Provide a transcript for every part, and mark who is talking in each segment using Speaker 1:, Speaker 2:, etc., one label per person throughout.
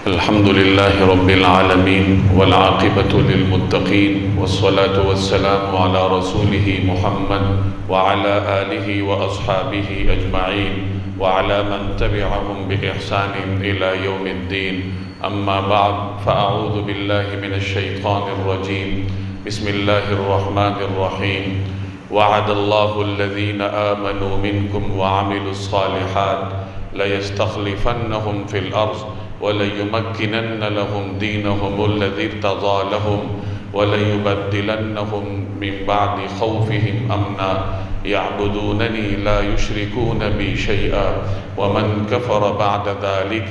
Speaker 1: الحمد لله رب العالمين والعاقبة للمتقين والصلاة والسلام على رسوله محمد وعلى آله وأصحابه أجمعين وعلى من تبعهم بإحسان إلى يوم الدين. أما بعد فأعوذ بالله من الشيطان الرجيم. بسم الله الرحمن الرحيم. وعد الله الذين آمنوا منكم وعملوا الصالحات ليستخلفنهم في الأرض وَلَيُمَكِّنَنَّ لَهُمْ دِينَهُمُ الَّذِي ارْتَضَىٰ لَهُمْ وَلَيُبَدِّلَنَّهُمْ مِنْ بَعْدِ خَوْفِهِمْ أَمْنًا يَعْبُدُونَنِي لَا يُشْرِكُونَ بِي شَيْئًا وَمَنْ كَفَرَ بَعْدَ ذَلِكَ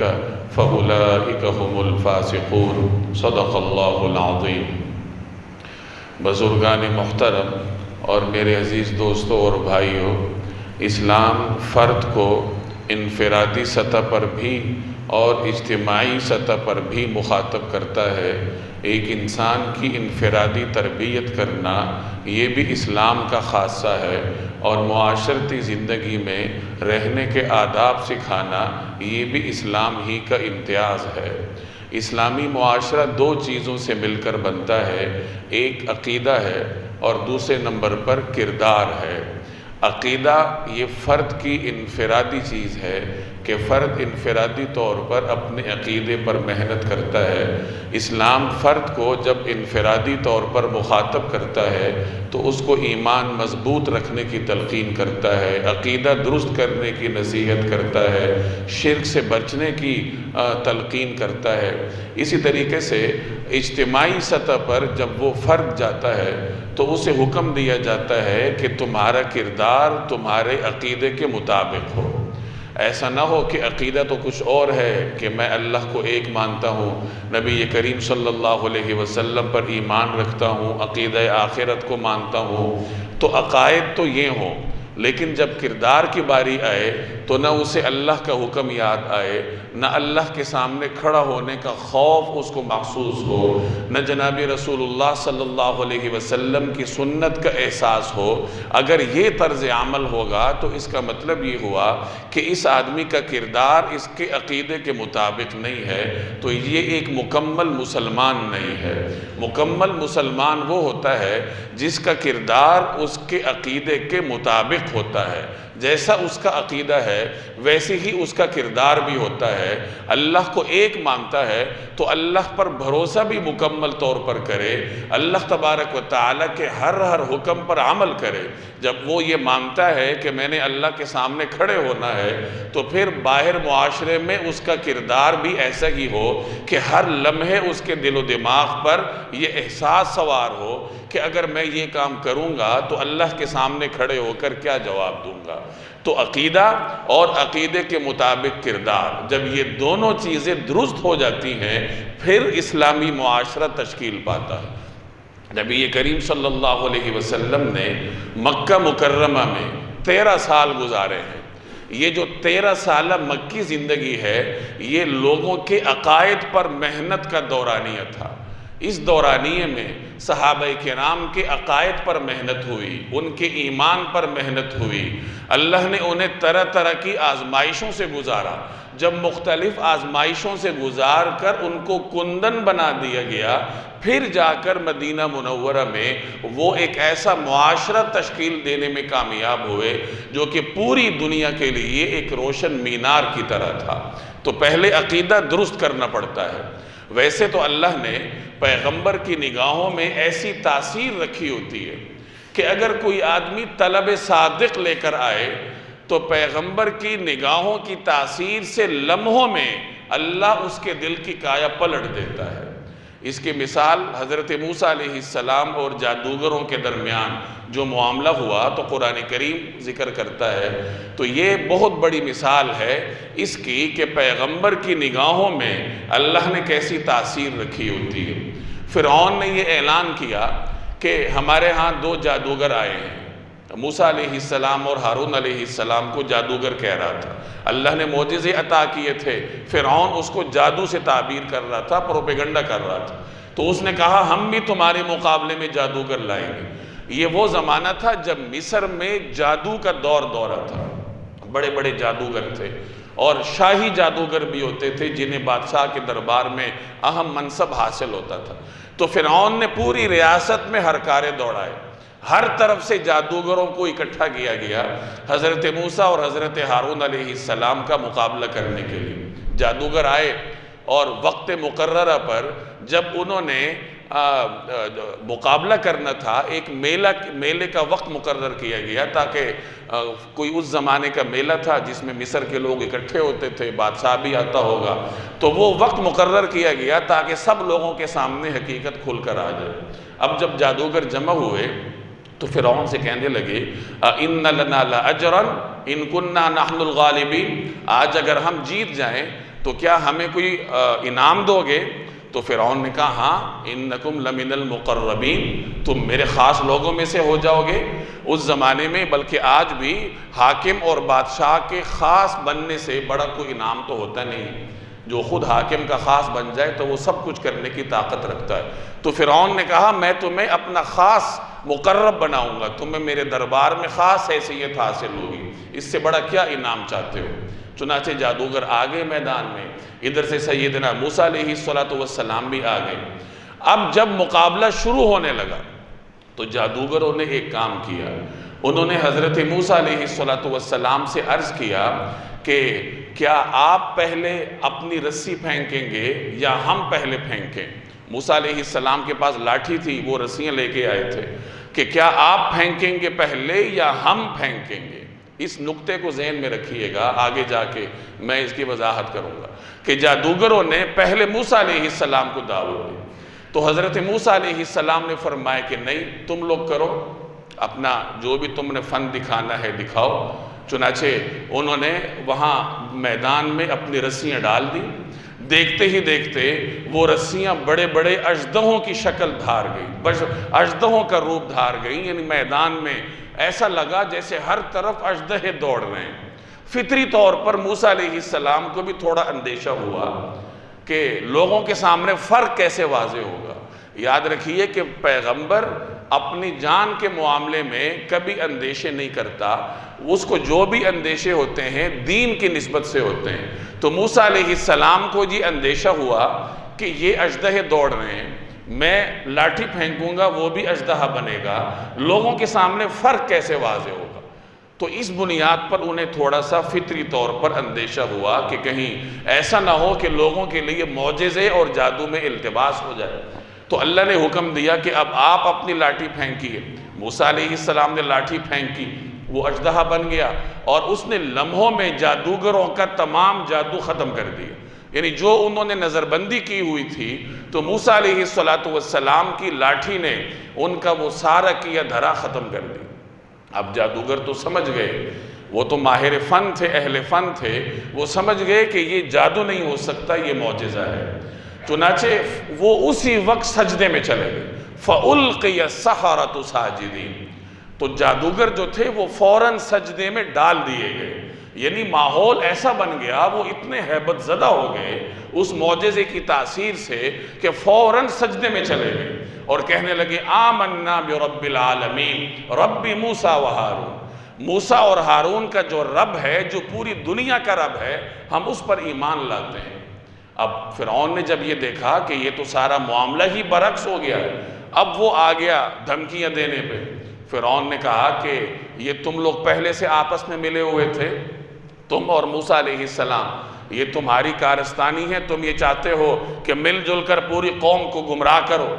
Speaker 1: فَأُولَٰئِكَ هُمُ الْفَاسِقُونَ. صدق اللہ العظیم. بزرگان محترم اور میرے عزیز دوستوں اور بھائیوں، اسلام فرد کو انفرادی سطح پر بھی اور اجتماعی سطح پر بھی مخاطب کرتا ہے. ایک انسان کی انفرادی تربیت کرنا یہ بھی اسلام کا خاصہ ہے، اور معاشرتی زندگی میں رہنے کے آداب سکھانا یہ بھی اسلام ہی کا امتیاز ہے. اسلامی معاشرہ دو چیزوں سے مل کر بنتا ہے، ایک عقیدہ ہے اور دوسرے نمبر پر کردار ہے. عقیدہ یہ فرد کی انفرادی چیز ہے کہ فرد انفرادی طور پر اپنے عقیدے پر محنت کرتا ہے. اسلام فرد کو جب انفرادی طور پر مخاطب کرتا ہے تو اس کو ایمان مضبوط رکھنے کی تلقین کرتا ہے، عقیدہ درست کرنے کی نصیحت کرتا ہے، شرک سے بچنے کی تلقین کرتا ہے. اسی طریقے سے اجتماعی سطح پر جب وہ فرد جاتا ہے تو اسے حکم دیا جاتا ہے کہ تمہارا کردار تمہارے عقیدے کے مطابق ہو. ایسا نہ ہو کہ عقیدہ تو کچھ اور ہے، کہ میں اللہ کو ایک مانتا ہوں، نبی کریم صلی اللہ علیہ وسلم پر ایمان رکھتا ہوں، عقیدہ آخرت کو مانتا ہوں. تو عقائد تو یہ ہوں، لیکن جب کردار کی باری آئے تو نہ اسے اللہ کا حکم یاد آئے، نہ اللہ کے سامنے کھڑا ہونے کا خوف اس کو محسوس ہو، نہ جناب رسول اللہ صلی اللہ علیہ وسلم کی سنت کا احساس ہو. اگر یہ طرز عمل ہوگا تو اس کا مطلب یہ ہوا کہ اس آدمی کا کردار اس کے عقیدے کے مطابق نہیں ہے، تو یہ ایک مکمل مسلمان نہیں ہے. مکمل مسلمان وہ ہوتا ہے جس کا کردار اس کے عقیدے کے مطابق ہوتا ہے. جیسا اس کا عقیدہ ہے ویسے ہی اس کا کردار بھی ہوتا ہے. اللہ کو ایک مانتا ہے تو اللہ پر بھروسہ بھی مکمل طور پر کرے، اللہ تبارک و تعالیٰ کے ہر حکم پر عمل کرے. جب وہ یہ مانتا ہے کہ میں نے اللہ کے سامنے کھڑے ہونا ہے تو پھر باہر معاشرے میں اس کا کردار بھی ایسا ہی ہو کہ ہر لمحے اس کے دل و دماغ پر یہ احساس سوار ہو کہ اگر میں یہ کام کروں گا تو اللہ کے سامنے کھڑے ہو کر کیا جواب دوں گا. تو عقیدہ اور عقیدے کے مطابق کردار، جب یہ دونوں چیزیں درست ہو جاتی ہیں پھر اسلامی معاشرہ تشکیل پاتا ہے. نبی کریم صلی اللہ علیہ وسلم نے مکہ مکرمہ میں 13 سال گزارے ہیں. یہ جو 13 سالہ مکی زندگی ہے یہ لوگوں کے عقائد پر محنت کا دورانیہ تھا. اس دورانیے میں صحابہ کرام کے عقائد پر محنت ہوئی، ان کے ایمان پر محنت ہوئی. اللہ نے انہیں طرح طرح کی آزمائشوں سے گزارا. جب مختلف آزمائشوں سے گزار کر ان کو کندن بنا دیا گیا، پھر جا کر مدینہ منورہ میں وہ ایک ایسا معاشرہ تشکیل دینے میں کامیاب ہوئے جو کہ پوری دنیا کے لیے ایک روشن مینار کی طرح تھا. تو پہلے عقیدہ درست کرنا پڑتا ہے. ویسے تو اللہ نے پیغمبر کی نگاہوں میں ایسی تاثیر رکھی ہوتی ہے کہ اگر کوئی آدمی طلب صادق لے کر آئے تو پیغمبر کی نگاہوں کی تاثیر سے لمحوں میں اللہ اس کے دل کی کایا پلٹ دیتا ہے. اس کی مثال حضرت موسیٰ علیہ السلام اور جادوگروں کے درمیان جو معاملہ ہوا تو قرآن کریم ذکر کرتا ہے. تو یہ بہت بڑی مثال ہے اس کی کہ پیغمبر کی نگاہوں میں اللہ نے کیسی تاثیر رکھی ہوتی ہے. فرعون نے یہ اعلان کیا کہ ہمارے ہاں 2 جادوگر آئے ہیں. موسیٰ علیہ السلام اور ہارون علیہ السلام کو جادوگر کہہ رہا تھا. اللہ نے معجزے عطا کیے تھے، فرعون اس کو جادو سے تعبیر کر رہا تھا، پروپیگنڈا کر رہا تھا. تو اس نے کہا ہم بھی تمہارے مقابلے میں جادوگر لائیں گے. یہ وہ زمانہ تھا جب مصر میں جادو کا دورہ تھا. بڑے بڑے جادوگر تھے اور شاہی جادوگر بھی ہوتے تھے جنہیں بادشاہ کے دربار میں اہم منصب حاصل ہوتا تھا۔ تو فرعون نے پوری ریاست میں ہرکارے دوڑائے، ہر طرف سے جادوگروں کو اکٹھا کیا گیا حضرت موسیٰ اور حضرت ہارون علیہ السلام کا مقابلہ کرنے کے لیے۔ جادوگر آئے اور وقت مقررہ پر جب انہوں نے مقابلہ کرنا تھا، ایک میلے کا وقت مقرر کیا گیا، تاکہ کوئی اس زمانے کا میلہ تھا جس میں مصر کے لوگ اکٹھے ہوتے تھے، بادشاہ بھی آتا ہوگا، تو وہ وقت مقرر کیا گیا تاکہ سب لوگوں کے سامنے حقیقت کھل کر آ جائے۔ اب جب جادوگر جمع ہوئے تو فرعون سے کہنے لگے اِنَّ لَنَا لَأَجْرًا إِن كُنَّا نَحْنُ الْغَالِبِينَ، آج اگر ہم جیت جائیں تو کیا ہمیں کوئی انعام دو گے؟ تو فرعون نے کہا ہاں، اِنَّكُمْ لَمِنَ الْمُقَرَّبِينَ، تم میرے خاص لوگوں میں سے ہو جاؤ گے۔ اس زمانے میں بلکہ آج بھی حاکم اور بادشاہ کے خاص بننے سے بڑا کوئی انعام تو ہوتا نہیں، جو خود حاکم کا خاص بن جائے تو وہ سب کچھ کرنے کی طاقت رکھتا ہے۔ تو فرعون نے کہا میں تمہیں اپنا خاص مقرب بناؤں گا، تمہیں میرے دربار میں خاص حیثیت حاصل ہوگی، اس سے بڑا کیا انعام چاہتے ہو؟ چنانچہ جادوگر آگئے میدان میں، ادھر سے سیدنا موسیٰ علیہ السلام بھی آگئے۔ اب جب مقابلہ شروع ہونے لگا تو جادوگروں نے ایک کام کیا، انہوں نے حضرت موسیٰ علیہ السلام سے عرض کیا کہ کیا آپ پہلے اپنی رسی پھینکیں گے یا ہم پہلے پھینکیں؟ موسیٰ علیہ السلام کے پاس لاٹھی تھی، وہ رسیاں لے کے آئے تھے کہ کیا آپ پھینکیں گے پہلے یا ہم پھینکیں گے؟ اس نقطے کو ذہن میں رکھیے گا، آگے جا کے میں اس کی وضاحت کروں گا کہ جادوگروں نے پہلے موسیٰ علیہ السلام کو دعوت دی، تو حضرت موسیٰ علیہ السلام نے فرمایا کہ نہیں، تم لوگ کرو، اپنا جو بھی تم نے فن دکھانا ہے دکھاؤ۔ چنانچہ انہوں نے وہاں میدان میں اپنی رسیاں ڈال دی، دیکھتے ہی دیکھتے وہ رسیاں بڑے بڑے اژدہوں کی شکل دھار گئی، اژدہوں کا روپ دھار گئی، یعنی میدان میں ایسا لگا جیسے ہر طرف اژدہے دوڑ رہے ہیں۔ فطری طور پر موسیٰ علیہ السلام کو بھی تھوڑا اندیشہ ہوا کہ لوگوں کے سامنے فرق کیسے واضح ہوگا۔ یاد رکھیے کہ پیغمبر اپنی جان کے معاملے میں کبھی اندیشے نہیں کرتا، اس کو جو بھی اندیشے ہوتے ہیں دین کی نسبت سے ہوتے ہیں۔ تو موسیٰ علیہ السلام کو جی اندیشہ ہوا کہ یہ اژدہے دوڑ رہے ہیں، میں لاٹھی پھینکوں گا وہ بھی اژدہا بنے گا، لوگوں کے سامنے فرق کیسے واضح ہوگا؟ تو اس بنیاد پر انہیں تھوڑا سا فطری طور پر اندیشہ ہوا کہ کہیں ایسا نہ ہو کہ لوگوں کے لیے معجزے اور جادو میں التباس ہو جائے۔ تو اللہ نے حکم دیا کہ اب آپ اپنی لاٹھی پھینکیے۔ موسیٰ علیہ السلام نے لاٹھی پھینکی، وہ اژدہا بن گیا اور اس نے لمحوں میں جادوگروں کا تمام جادو ختم کر دیا، یعنی جو انہوں نے نظر بندی کی ہوئی تھی تو موسیٰ علیہ السلام کی لاٹھی نے ان کا وہ سارا کیا دھرا ختم کر دیا۔ اب جادوگر تو سمجھ گئے، وہ تو ماہر فن تھے، اہل فن تھے، وہ سمجھ گئے کہ یہ جادو نہیں ہو سکتا، یہ معجزہ ہے۔ چنانچہ وہ اسی وقت سجدے میں چلے گئے، فَأُلْقِيَ السَّحَرَةُ سَاجِدِينَ، تو جادوگر جو تھے وہ فوراً سجدے میں ڈال دیے گئے، یعنی ماحول ایسا بن گیا، وہ اتنے ہیبت زدہ ہو گئے اس معجزے کی تاثیر سے کہ فوراً سجدے میں چلے گئے اور کہنے لگے آمنا برب العالمین رب موسیٰ و ہارون، موسیٰ اور ہارون کا جو رب ہے، جو پوری دنیا کا رب ہے، ہم اس پر ایمان لاتے ہیں۔ اب فرعون نے جب یہ دیکھا کہ یہ تو سارا معاملہ ہی برعکس ہو گیا ہے، اب وہ آ گیا دھمکیاں دینے پہ۔ فرعون نے کہا کہ یہ تم لوگ پہلے سے آپس میں ملے ہوئے تھے، تم اور موسیٰ علیہ السلام، یہ تمہاری کارستانی ہے، تم یہ چاہتے ہو کہ مل جل کر پوری قوم کو گمراہ کرو،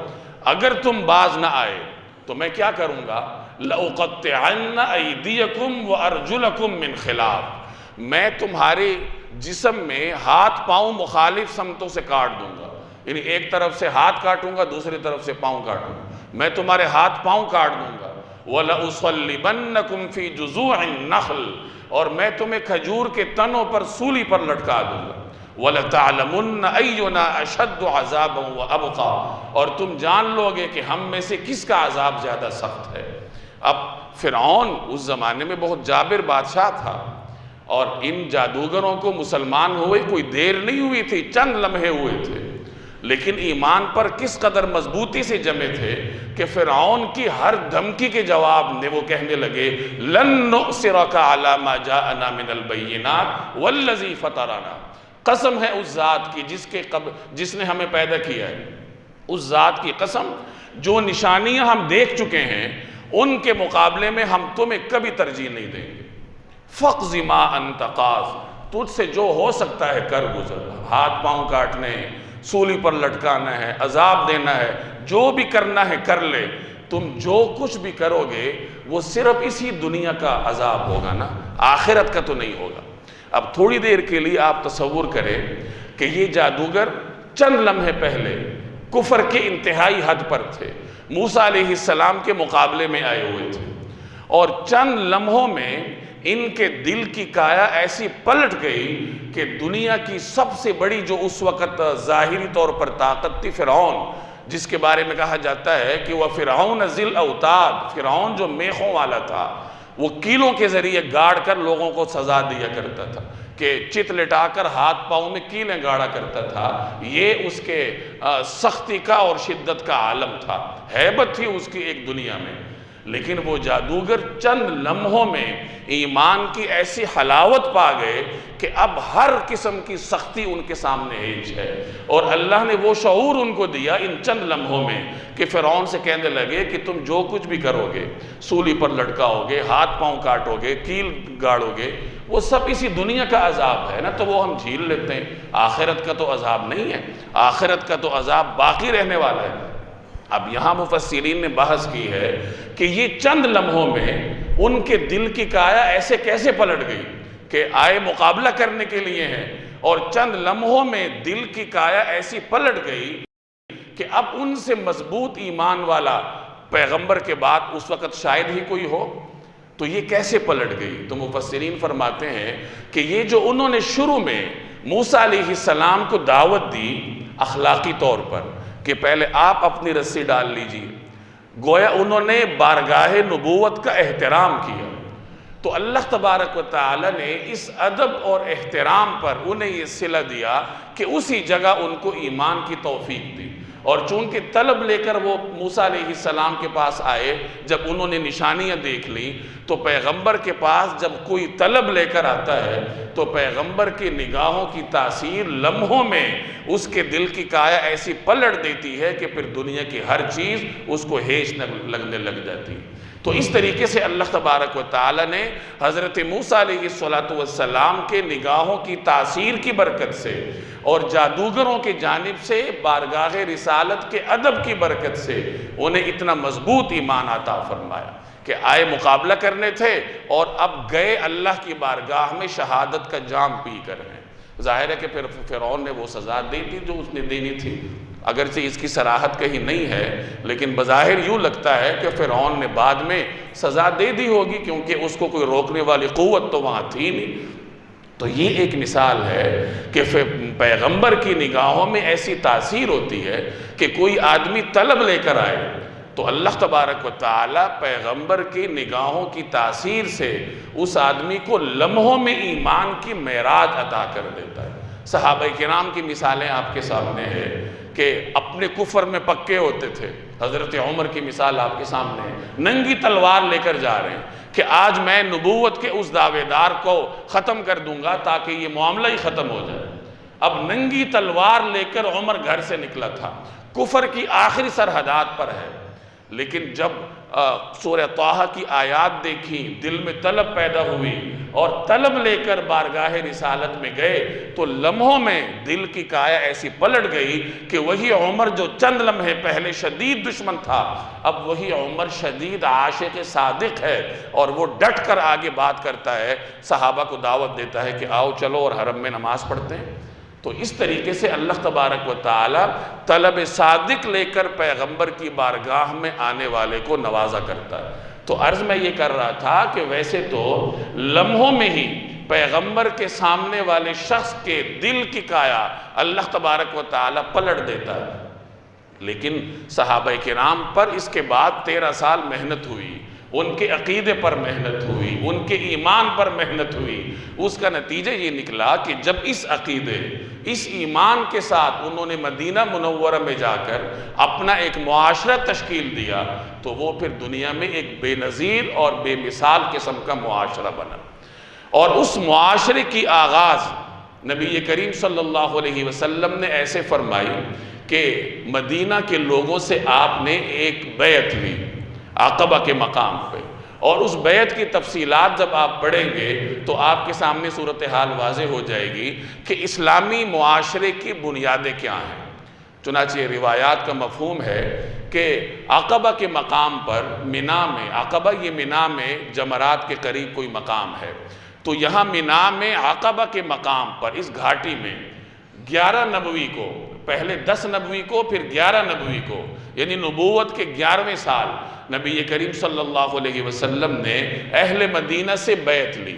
Speaker 1: اگر تم باز نہ آئے تو میں کیا کروں گا؟ لَأُقَطِّعَنَّ أَيْدِيَكُمْ وَأَرْجُلَكُمْ مِنْ خِلَافٍ، میں تمہارے جسم میں ہاتھ پاؤں مخالف سمتوں سے کاٹ دوں گا، یعنی ایک طرف سے ہاتھ کاٹوں گا، دوسری طرف سے پاؤں کاٹوں گا، میں تمہارے ہاتھ پاؤں کاٹ دوں گا۔ وَلَأُصَلِّبَنَّكُمْ فِي جُذُوعِ النَّخْلِ، اور میں تمہیں کھجور کے تنوں پر سولی پر لٹکا دوں گا۔ وَلَتَعْلَمُنَّ أَيُّنَا أَشَدُّ عَذَابًا وَأَبْقَىٰ، اور تم جان لو گے کہ ہم میں سے کس کا عذاب زیادہ سخت ہے۔ اب فرعون اس زمانے میں بہت جابر بادشاہ تھا، اور ان جادوگروں کو مسلمان ہوئے کوئی دیر نہیں ہوئی تھی، چند لمحے ہوئے تھے، لیکن ایمان پر کس قدر مضبوطی سے جمے تھے کہ فرعون کی ہر دھمکی کے جواب میں وہ کہنے لگے لن نؤثرک علی ما جاءنا من البینات والذی فطرنا، قسم ہے اس ذات کی جس نے ہمیں پیدا کیا ہے، اس ذات کی قسم جو نشانیاں ہم دیکھ چکے ہیں ان کے مقابلے میں ہم تمہیں کبھی ترجیح نہیں دیں گے۔ فَقْضِ مَا أَنْتَ قَاضٍ، تجھ سے جو ہو سکتا ہے کر گزر، ہاتھ پاؤں کاٹنے، سولی پر لٹکانا ہے، عذاب دینا ہے، جو بھی کرنا ہے کر لے، تم جو کچھ بھی کرو گے وہ صرف اسی دنیا کا عذاب ہوگا نا، آخرت کا تو نہیں ہوگا۔ اب تھوڑی دیر کے لیے آپ تصور کریں کہ یہ جادوگر چند لمحے پہلے کفر کے انتہائی حد پر تھے، موسیٰ علیہ السلام کے مقابلے میں آئے ہوئے تھے، اور چند لمحوں میں ان کے دل کی کایا ایسی پلٹ گئی کہ دنیا کی سب سے بڑی جو اس وقت ظاہری طور پر طاقت تھی فرعون، جس کے بارے میں کہا جاتا ہے کہ وہ فرعون ذی الاوتاد، فرعون جو میخوں والا تھا، وہ کیلوں کے ذریعے گاڑ کر لوگوں کو سزا دیا کرتا تھا، کہ چت لٹا کر ہاتھ پاؤں میں کیلیں گاڑا کرتا تھا، یہ اس کے سختی کا اور شدت کا عالم تھا، ہیبت تھی اس کی ایک دنیا میں۔ لیکن وہ جادوگر چند لمحوں میں ایمان کی ایسی حلاوت پا گئے کہ اب ہر قسم کی سختی ان کے سامنے ہیج ہے، اور اللہ نے وہ شعور ان کو دیا ان چند لمحوں میں کہ فرعون سے کہنے لگے کہ تم جو کچھ بھی کرو گے، سولی پر لٹکاؤ گے، ہاتھ پاؤں کاٹو گے، کیل گاڑو گے، وہ سب اسی دنیا کا عذاب ہے نا، تو وہ ہم جھیل لیتے ہیں، آخرت کا تو عذاب نہیں ہے، آخرت کا تو عذاب باقی رہنے والا ہے۔ اب یہاں مفسرین نے بحث کی ہے کہ یہ چند لمحوں میں ان کے دل کی کایا ایسے کیسے پلٹ گئی کہ آئے مقابلہ کرنے کے لیے ہیں، اور چند لمحوں میں دل کی کایا ایسی پلٹ گئی کہ اب ان سے مضبوط ایمان والا پیغمبر کے بعد اس وقت شاید ہی کوئی ہو، تو یہ کیسے پلٹ گئی؟ تو مفسرین فرماتے ہیں کہ یہ جو انہوں نے شروع میں موسیٰ علیہ السلام کو دعوت دی اخلاقی طور پر کہ پہلے آپ اپنی رسی ڈال لیجئے، گویا انہوں نے بارگاہ نبوت کا احترام کیا، تو اللہ تبارک و تعالی نے اس ادب اور احترام پر انہیں یہ صلہ دیا کہ اسی جگہ ان کو ایمان کی توفیق دی، اور چونکہ طلب لے کر وہ موسیٰ علیہ السلام کے پاس آئے، جب انہوں نے نشانیاں دیکھ لی، تو پیغمبر کے پاس جب کوئی طلب لے کر آتا ہے تو پیغمبر کی نگاہوں کی تاثیر لمحوں میں اس کے دل کی کایا ایسی پلٹ دیتی ہے کہ پھر دنیا کی ہر چیز اس کو ہیج لگنے لگ جاتی ہے۔ تو اس طریقے سے اللہ تبارک و تعالی نے حضرت موسیٰ علیہ السلام کے نگاہوں کی تاثیر کی برکت سے اور جادوگروں کی جانب سے بارگاہ رسالت کے ادب کی برکت سے انہیں اتنا مضبوط ایمان عطا فرمایا کہ آئے مقابلہ کرنے تھے، اور اب گئے اللہ کی بارگاہ میں شہادت کا جام پی کر ہیں۔ ظاہر ہے کہ پھر فرعون نے وہ سزا دی تھی جو اس نے دینی تھی، اگرچہ اس کی صراحت کہیں نہیں ہے، لیکن بظاہر یوں لگتا ہے کہ فرعون نے بعد میں سزا دے دی ہوگی، کیونکہ اس کو کوئی روکنے والی قوت تو وہاں تھی نہیں۔ تو یہ ایک مثال ہے کہ پیغمبر کی نگاہوں میں ایسی تاثیر ہوتی ہے کہ کوئی آدمی طلب لے کر آئے تو اللہ تبارک و تعالی پیغمبر کی نگاہوں کی تاثیر سے اس آدمی کو لمحوں میں ایمان کی معراج عطا کر دیتا ہے۔ صحابہ کرام کی مثالیں آپ کے سامنے ہیں کہ اپنے کفر میں پکے ہوتے تھے۔ حضرت عمر کی مثال آپ کے سامنے ہے، ننگی تلوار لے کر جا رہے ہیں کہ آج میں نبوت کے اس دعوے دار کو ختم کر دوں گا تاکہ یہ معاملہ ہی ختم ہو جائے۔ اب ننگی تلوار لے کر عمر گھر سے نکلا تھا، کفر کی آخری سرحدات پر ہے، لیکن جب سورہ طٰہٰ کی آیات دیکھی، دل میں طلب پیدا ہوئی اور طلب لے کر بارگاہ رسالت میں گئے تو لمحوں میں دل کی کایا ایسی پلٹ گئی کہ وہی عمر جو چند لمحے پہلے شدید دشمن تھا، اب وہی عمر شدید عاشق صادق ہے، اور وہ ڈٹ کر آگے بات کرتا ہے، صحابہ کو دعوت دیتا ہے کہ آؤ چلو اور حرم میں نماز پڑھتے ہیں۔ تو اس طریقے سے اللہ تبارک و تعالی طلب صادق لے کر پیغمبر کی بارگاہ میں آنے والے کو نوازا کرتا ہے۔ تو عرض میں یہ کر رہا تھا کہ ویسے تو لمحوں میں ہی پیغمبر کے سامنے والے شخص کے دل کی کایا اللہ تبارک و تعالی پلٹ دیتا ہے، لیکن صحابہ کرام پر اس کے بعد 13 سال محنت ہوئی، ان کے عقیدے پر محنت ہوئی، ان کے ایمان پر محنت ہوئی، اس کا نتیجہ یہ نکلا کہ جب اس عقیدے، اس ایمان کے ساتھ انہوں نے مدینہ منورہ میں جا کر اپنا ایک معاشرہ تشکیل دیا تو وہ پھر دنیا میں ایک بے نظیر اور بے مثال قسم کا معاشرہ بنا۔ اور اس معاشرے کی آغاز نبی کریم صلی اللہ علیہ وسلم نے ایسے فرمائی کہ مدینہ کے لوگوں سے آپ نے ایک بیعت لی عقبہ کے مقام پہ، اور اس بیعت کی تفصیلات جب آپ پڑھیں گے تو آپ کے سامنے صورتحال واضح ہو جائے گی کہ اسلامی معاشرے کی بنیادیں کیا ہیں۔ چنانچہ روایات کا مفہوم ہے کہ عقبہ کے مقام پر منا میں، عقبہ یہ منا میں جمرات کے قریب کوئی مقام ہے، تو یہاں منا میں عقبہ کے مقام پر اس گھاٹی میں 11 نبوی کو، پہلے 10 نبوی کو پھر 11 نبوی کو، یعنی نبوت کے 11ویں سال نبی کریم صلی اللہ علیہ وسلم نے اہل مدینہ سے بیعت لی،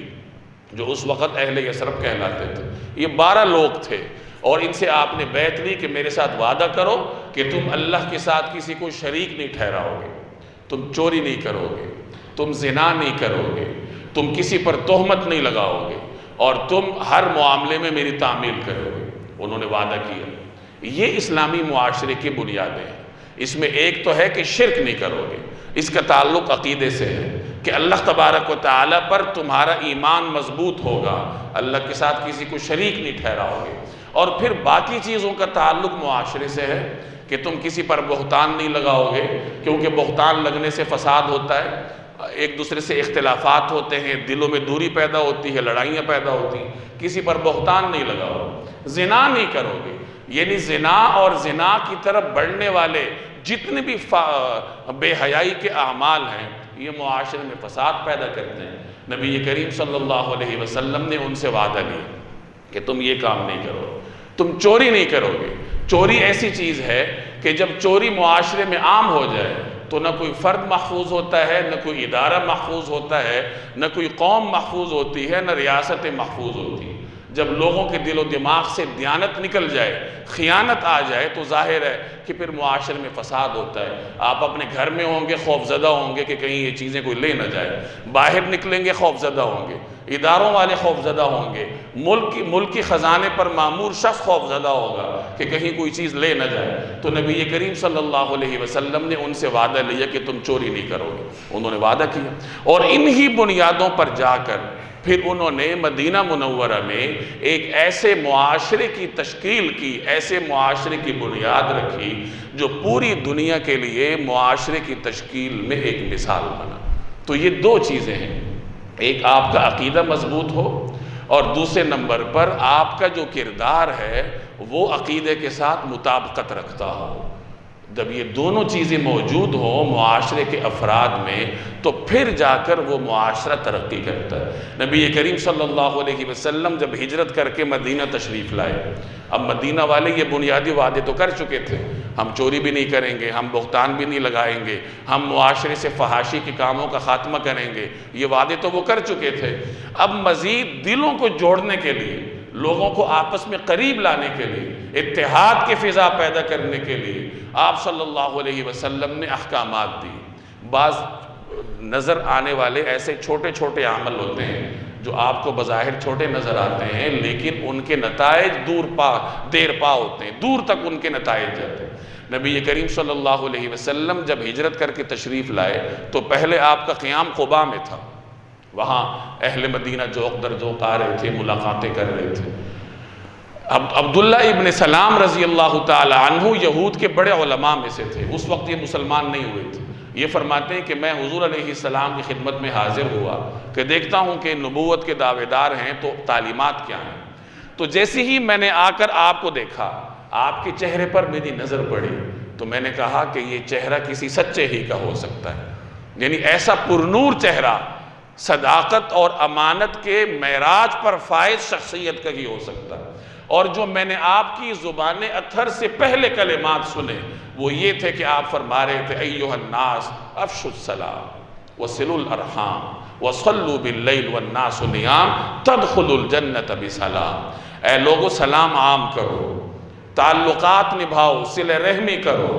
Speaker 1: جو اس وقت اہل یثرب کہلاتے تھے۔ یہ 12 لوگ تھے اور ان سے آپ نے بیعت لی کہ میرے ساتھ وعدہ کرو کہ تم اللہ کے ساتھ کسی کو شریک نہیں ٹھہراؤ گے، تم چوری نہیں کرو گے، تم زنا نہیں کرو گے، تم کسی پر تہمت نہیں لگاؤ گے، اور تم ہر معاملے میں میری تعمیل کرو گے۔ انہوں نے وعدہ کیا۔ یہ اسلامی معاشرے کی بنیادیں ہیں۔ اس میں ایک تو ہے کہ شرک نہیں کرو گے، اس کا تعلق عقیدے سے ہے کہ اللہ تبارک و تعالیٰ پر تمہارا ایمان مضبوط ہوگا، اللہ کے ساتھ کسی کو شریک نہیں ٹھہراؤ گے۔ اور پھر باقی چیزوں کا تعلق معاشرے سے ہے کہ تم کسی پر بہتان نہیں لگاؤ گے، کیونکہ بہتان لگنے سے فساد ہوتا ہے، ایک دوسرے سے اختلافات ہوتے ہیں، دلوں میں دوری پیدا ہوتی ہے، لڑائیاں پیدا ہوتی ہیں۔ کسی پر بہتان نہیں لگاؤ، زنا نہیں کرو گے، یعنی زنا اور زنا کی طرف بڑھنے والے جتنے بھی بے حیائی کے اعمال ہیں یہ معاشرے میں فساد پیدا کرتے ہیں۔ نبی کریم صلی اللہ علیہ وسلم نے ان سے وعدہ لیا کہ تم یہ کام نہیں کرو، تم چوری نہیں کرو گے۔ چوری ایسی چیز ہے کہ جب چوری معاشرے میں عام ہو جائے تو نہ کوئی فرد محفوظ ہوتا ہے، نہ کوئی ادارہ محفوظ ہوتا ہے، نہ کوئی قوم محفوظ ہوتی ہے، نہ ریاستیں محفوظ ہوتی ہیں۔ جب لوگوں کے دل و دماغ سے دیانت نکل جائے، خیانت آ جائے تو ظاہر ہے کہ پھر معاشرے میں فساد ہوتا ہے۔ آپ اپنے گھر میں ہوں گے خوف زدہ ہوں گے کہ کہیں یہ چیزیں کوئی لے نہ جائے، باہر نکلیں گے خوف زدہ ہوں گے، اداروں والے خوف زدہ ہوں گے، ملک کی خزانے پر مامور شخص خوف زدہ ہوگا کہ کہیں کوئی چیز لے نہ جائے۔ تو نبی کریم صلی اللہ علیہ وسلم نے ان سے وعدہ لیا کہ تم چوری نہیں کرو گے۔ انہوں نے وعدہ کیا اور انہی بنیادوں پر جا کر پھر انہوں نے مدینہ منورہ میں ایک ایسے معاشرے کی تشکیل کی، ایسے معاشرے کی بنیاد رکھی جو پوری دنیا کے لیے معاشرے کی تشکیل میں ایک مثال بنا۔ تو یہ دو چیزیں ہیں، ایک آپ کا عقیدہ مضبوط ہو اور دوسرے نمبر پر آپ کا جو کردار ہے وہ عقیدے کے ساتھ مطابقت رکھتا ہو۔ جب یہ دونوں چیزیں موجود ہوں معاشرے کے افراد میں تو پھر جا کر وہ معاشرہ ترقی کرتا ہے۔ نبی کریم صلی اللہ علیہ وسلم جب ہجرت کر کے مدینہ تشریف لائے، اب مدینہ والے یہ بنیادی وعدے تو کر چکے تھے، ہم چوری بھی نہیں کریں گے، ہم بہتان بھی نہیں لگائیں گے، ہم معاشرے سے فحاشی کے کاموں کا خاتمہ کریں گے، یہ وعدے تو وہ کر چکے تھے۔ اب مزید دلوں کو جوڑنے کے لیے، لوگوں کو آپس میں قریب لانے کے لیے، اتحاد کی فضا پیدا کرنے کے لیے آپ صلی اللہ علیہ وسلم نے احکامات دی۔ بعض نظر آنے والے ایسے چھوٹے چھوٹے عمل ہوتے ہیں جو آپ کو بظاہر چھوٹے نظر آتے ہیں لیکن ان کے نتائج دیر پا ہوتے ہیں، دور تک ان کے نتائج جاتے ہیں۔ نبی کریم صلی اللہ علیہ وسلم جب ہجرت کر کے تشریف لائے تو پہلے آپ کا قیام قباء میں تھا، وہاں اہل مدینہ جوق در جوق آ رہے تھے، ملاقاتیں کر رہے تھے۔ اب عبداللہ ابن سلام رضی اللہ تعالی عنہ یہود کے بڑے علماء میں سے تھے، اس وقت یہ مسلمان نہیں ہوئے تھے۔ یہ فرماتے ہیں کہ میں حضور علیہ السلام کی خدمت میں حاضر ہوا کہ دیکھتا ہوں کہ نبوت کے دعوے دار ہیں تو تعلیمات کیا ہیں۔ تو جیسے ہی میں نے آ کر آپ کو دیکھا، آپ کے چہرے پر میری نظر پڑی تو میں نے کہا کہ یہ چہرہ کسی سچے ہی کا ہو سکتا ہے، یعنی ایسا پرنور چہرہ صداقت اور امانت کے معراج پر فائز شخصیت کا ہی ہو سکتا ہے۔ اور جو میں نے آپ کی زبان اطہر سے پہلے کلمات سنے وہ یہ تھے کہ آپ فرما رہے تھے ایھا الناس افشوا السلام وصلوا الارحام وصلوا باللیل والناس نیام تدخلوا الجنۃ بسلام۔ اے لوگو سلام عام کرو، تعلقات نبھاؤ، صلہ رحمی کرو،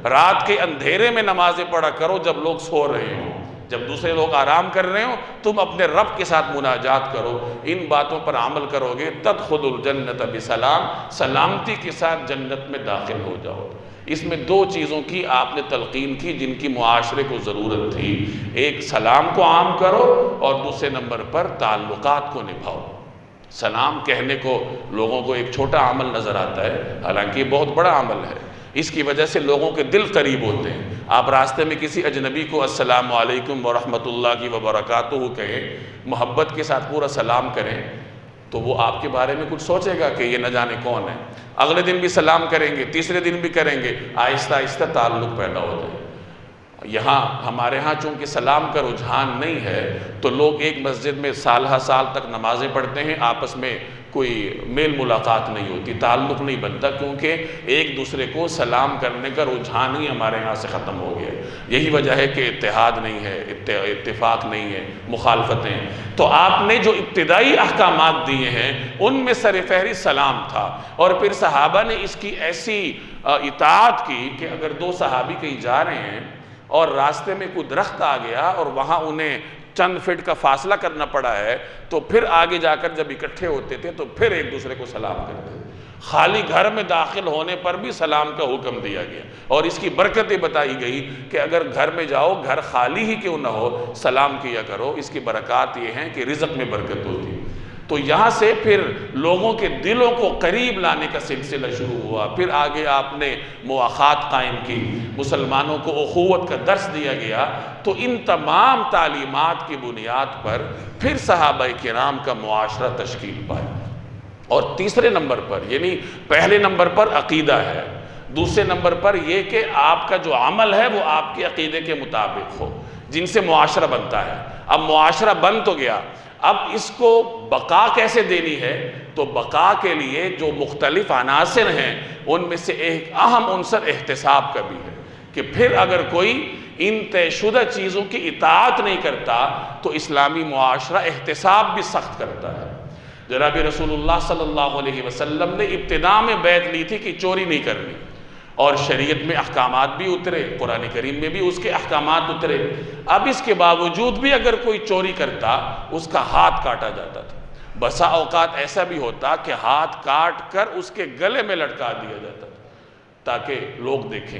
Speaker 1: رات کے اندھیرے میں نمازیں پڑھا کرو جب لوگ سو رہے ہوں، جب دوسرے لوگ آرام کر رہے ہو تم اپنے رب کے ساتھ مناجات کرو، ان باتوں پر عمل کرو گے، تدخل الجنت بسلام، سلامتی کے ساتھ جنت میں داخل ہو جاؤ۔ اس میں دو چیزوں کی آپ نے تلقین کی جن کی معاشرے کو ضرورت تھی، ایک سلام کو عام کرو اور دوسرے نمبر پر تعلقات کو نبھاؤ۔ سلام کہنے کو لوگوں کو ایک چھوٹا عمل نظر آتا ہے، حالانکہ یہ بہت بڑا عمل ہے، اس کی وجہ سے لوگوں کے دل قریب ہوتے ہیں۔ آپ راستے میں کسی اجنبی کو السلام علیکم ورحمۃ اللہ وبرکاتہ کہیں، محبت کے ساتھ پورا سلام کریں، تو وہ آپ کے بارے میں کچھ سوچے گا کہ یہ نہ جانے کون ہے۔ اگلے دن بھی سلام کریں گے، تیسرے دن بھی کریں گے، آہستہ آہستہ تعلق پیدا ہو جائے۔ یہاں ہمارے ہاں چونکہ سلام کا رجحان نہیں ہے تو لوگ ایک مسجد میں سالہ سال تک نمازیں پڑھتے ہیں، آپس میں کوئی میل ملاقات نہیں ہوتی، تعلق نہیں بنتا، کیونکہ ایک دوسرے کو سلام کرنے کا رجحان ہی ہمارے ہاں سے ختم ہو گیا۔ یہی وجہ ہے کہ اتحاد نہیں ہے، اتفاق نہیں ہے، مخالفتیں۔ تو آپ نے جو ابتدائی احکامات دیے ہیں ان میں سر فہرست سلام تھا، اور پھر صحابہ نے اس کی ایسی اطاعت کی کہ اگر دو صحابی کہیں جا رہے ہیں اور راستے میں کوئی درخت آ گیا اور وہاں انہیں چند فٹ کا فاصلہ کرنا پڑا ہے تو پھر آگے جا کر جب اکٹھے ہوتے تھے تو پھر ایک دوسرے کو سلام کرتے تھے۔ خالی گھر میں داخل ہونے پر بھی سلام کا حکم دیا گیا، اور اس کی برکتیں بتائی گئی کہ اگر گھر میں جاؤ، گھر خالی ہی کیوں نہ ہو، سلام کیا کرو۔ اس کی برکات یہ ہیں کہ رزق میں برکت ہوتی ہے۔ تو یہاں سے پھر لوگوں کے دلوں کو قریب لانے کا سلسلہ شروع ہوا۔ پھر آگے آپ نے مواخات قائم کی، مسلمانوں کو اخوت کا درس دیا گیا۔ تو ان تمام تعلیمات کی بنیاد پر پھر صحابہ کرام کا معاشرہ تشکیل پایا۔ اور تیسرے نمبر پر، یعنی پہلے نمبر پر عقیدہ ہے، دوسرے نمبر پر یہ کہ آپ کا جو عمل ہے وہ آپ کے عقیدے کے مطابق ہو، جن سے معاشرہ بنتا ہے۔ اب معاشرہ بن تو گیا، اب اس کو بقا کیسے دینی ہے؟ تو بقا کے لیے جو مختلف عناصر ہیں ان میں سے ایک اہم عنصر احتساب کا بھی ہے، کہ پھر اگر کوئی ان طے شدہ چیزوں کی اطاعت نہیں کرتا تو اسلامی معاشرہ احتساب بھی سخت کرتا ہے۔ جناب رسول اللہ صلی اللہ علیہ وسلم نے ابتدا میں بیعت لی تھی کہ چوری نہیں کرنی، اور شریعت میں احکامات بھی اترے، قرآن کریم میں بھی اس کے احکامات اترے۔ اب اس کے باوجود بھی اگر کوئی چوری کرتا اس کا ہاتھ کاٹا جاتا تھا۔ بسا اوقات ایسا بھی ہوتا کہ ہاتھ کاٹ کر اس کے گلے میں لٹکا دیا جاتا تھا تاکہ لوگ دیکھیں۔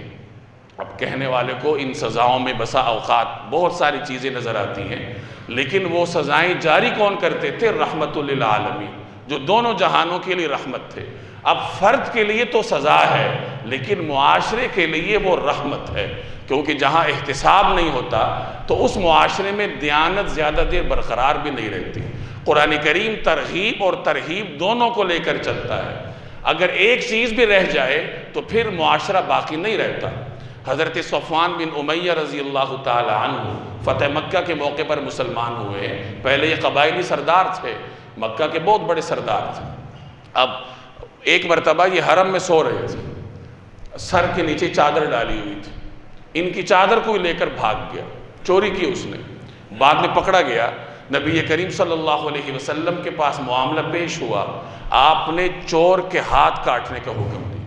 Speaker 1: اب کہنے والے کو ان سزاؤں میں بسا اوقات بہت ساری چیزیں نظر آتی ہیں، لیکن وہ سزائیں جاری کون کرتے تھے؟ رحمت للعالمین، جو دونوں جہانوں کے لیے رحمت تھے۔ اب فرد کے لیے تو سزا ہے لیکن معاشرے کے لیے وہ رحمت ہے، کیونکہ جہاں احتساب نہیں ہوتا تو اس معاشرے میں دیانت زیادہ دیر برقرار بھی نہیں رہتی۔ قرآن کریم ترغیب اور ترہیب دونوں کو لے کر چلتا ہے، اگر ایک چیز بھی رہ جائے تو پھر معاشرہ باقی نہیں رہتا۔ حضرت صفوان بن امیہ رضی اللہ تعالی عنہ فتح مکہ کے موقع پر مسلمان ہوئے۔ پہلے یہ قبائلی سردار تھے، مکہ کے بہت بڑے سردار تھے۔ اب ایک مرتبہ یہ حرم میں سو رہے تھے، سر کے نیچے چادر ڈالی ہوئی تھی، ان کی چادر کو لے کر بھاگ گیا، چوری کی اس نے، بعد میں پکڑا گیا۔ نبی کریم صلی اللہ علیہ وسلم کے پاس معاملہ پیش ہوا، آپ نے چور کے ہاتھ کاٹنے کا حکم دیا۔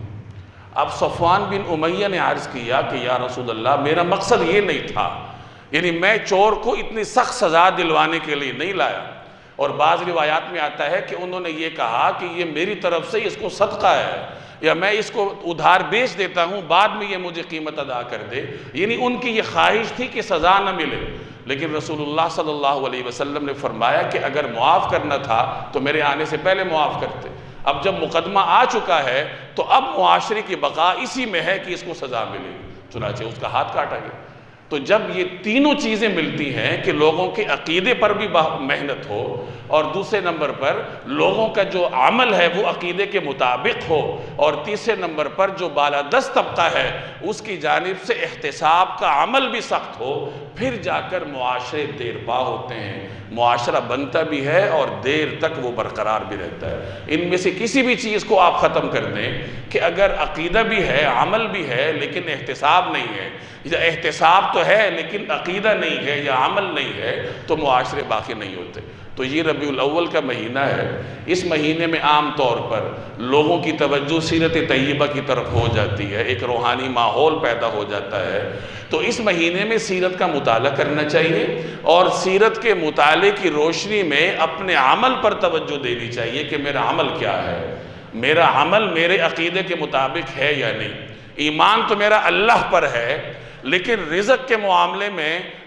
Speaker 1: اب صفوان بن امیہ نے عرض کیا کہ یا رسول اللہ، میرا مقصد یہ نہیں تھا، یعنی میں چور کو اتنی سخت سزا دلوانے کے لیے نہیں لایا۔ اور بعض روایات میں آتا ہے کہ انہوں نے یہ کہا کہ یہ میری طرف سے اس کو صدقہ ہے، یا میں اس کو ادھار بیچ دیتا ہوں، بعد میں یہ مجھے قیمت ادا کر دے، یعنی ان کی یہ خواہش تھی کہ سزا نہ ملے۔ لیکن رسول اللہ صلی اللہ علیہ وسلم نے فرمایا کہ اگر معاف کرنا تھا تو میرے آنے سے پہلے معاف کرتے۔ اب جب مقدمہ آ چکا ہے تو اب معاشرے کی بقا اسی میں ہے کہ اس کو سزا ملے، چنانچہ اس کا ہاتھ کاٹا گیا۔ تو جب یہ تینوں چیزیں ملتی ہیں کہ لوگوں کے عقیدے پر بھی محنت ہو، اور دوسرے نمبر پر لوگوں کا جو عمل ہے وہ عقیدے کے مطابق ہو، اور تیسرے نمبر پر جو بالادست طبقہ ہے اس کی جانب سے احتساب کا عمل بھی سخت ہو، پھر جا کر معاشرے دیر پا ہوتے ہیں، معاشرہ بنتا بھی ہے اور دیر تک وہ برقرار بھی رہتا ہے۔ ان میں سے کسی بھی چیز کو آپ ختم کر دیں کہ اگر عقیدہ بھی ہے، عمل بھی ہے لیکن احتساب نہیں ہے، یا احتساب تو ہے لیکن عقیدہ نہیں ہے یا عمل نہیں ہے، تو معاشرے باقی نہیں ہوتے۔ تو یہ ربیع الاول کا مہینہ ہے، اس مہینے میں عام طور پر لوگوں کی توجہ سیرت طیبہ کی طرف ہو جاتی ہے، ایک روحانی ماحول پیدا ہو جاتا ہے۔ تو اس مہینے میں سیرت کا مطالعہ کرنا چاہیے اور سیرت کے مطالعے کی روشنی میں اپنے عمل پر توجہ دینی چاہیے کہ میرا عمل کیا ہے، میرا عمل میرے عقیدے کے مطابق ہے یا نہیں۔ ایمان تو میرا اللہ پر ہے، لیکن رزق کے معاملے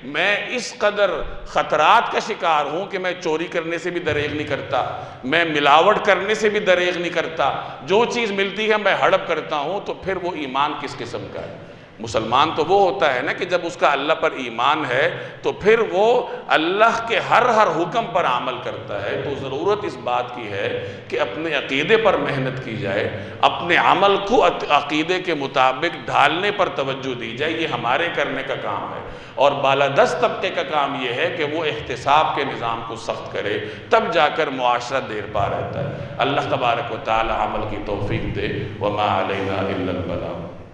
Speaker 1: میں اس قدر خطرات کا شکار ہوں کہ میں چوری کرنے سے بھی دریغ نہیں کرتا، میں ملاوٹ کرنے سے بھی دریغ نہیں کرتا، جو چیز ملتی ہے میں ہڑپ کرتا ہوں، تو پھر وہ ایمان کس قسم کا ہے؟ مسلمان تو وہ ہوتا ہے نا کہ جب اس کا اللہ پر ایمان ہے تو پھر وہ اللہ کے ہر حکم پر عمل کرتا ہے۔ تو ضرورت اس بات کی ہے کہ اپنے عقیدے پر محنت کی جائے، اپنے عمل کو عقیدے کے مطابق ڈھالنے پر توجہ دی جائے، یہ ہمارے کرنے کا کام ہے۔ اور بالادست طبقے کا کام یہ ہے کہ وہ احتساب کے نظام کو سخت کرے، تب جا کر معاشرہ دیر پا رہتا ہے۔ اللہ تبارک و تعالی عمل کی توفیق دے۔ وما علینا الا البلاغ۔